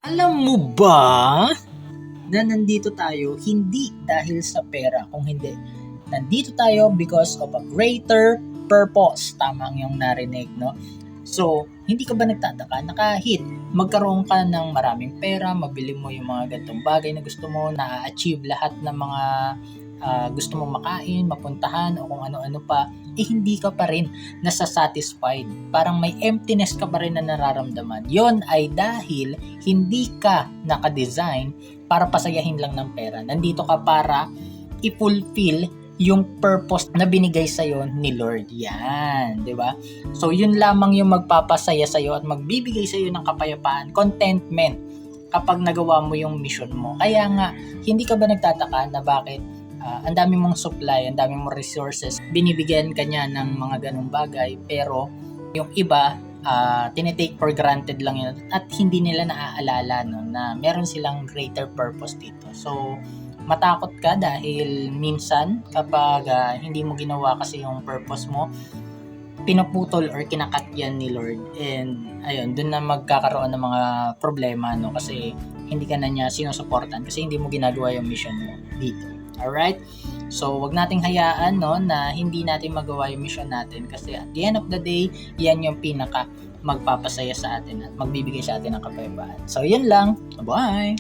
Alam mo ba na nandito tayo hindi dahil sa pera, kung hindi. Nandito tayo because of a greater purpose. Tama ang iyong narinig, no? So, hindi ka ba nagtataka na kahit magkaroon ka ng maraming pera, mabili mo yung mga ganitong bagay na gusto mo, na-achieve lahat ng mga gusto mong makain, mapuntahan, o kung ano-ano pa, hindi ka pa rin nasasatisfied. Parang may emptiness ka pa rin na nararamdaman. Yon ay dahil hindi ka nakadesign para pasayahin lang ng pera. Nandito ka para i-fulfill yung purpose na binigay sa'yo ni Lord. Yan, di ba? So, yun lamang yung magpapasaya sa'yo at magbibigay sa'yo ng kapayapaan, contentment, kapag nagawa mo yung mission mo. Kaya nga, hindi ka ba nagtataka na bakit ang dami mong supply, ang dami mong resources, binibigyan ka niya ng mga ganung bagay, pero yung iba, tinitake for granted lang yun at hindi nila naaalala no, na meron silang greater purpose dito. So, matakot ka dahil minsan kapag hindi mo ginawa kasi yung purpose mo, pinuputol or kinakat yan ni Lord, and ayun, dun na magkakaroon ng mga problema, no, kasi hindi ka na niya sinusuportan kasi hindi mo ginagawa yung mission mo dito. Alright? So, wag nating hayaan, no, na hindi natin magawa yung mission natin kasi at the end of the day, yan yung pinaka magpapasaya sa atin at magbibigay sa atin ng kapayapaan. So, yun lang. Bye!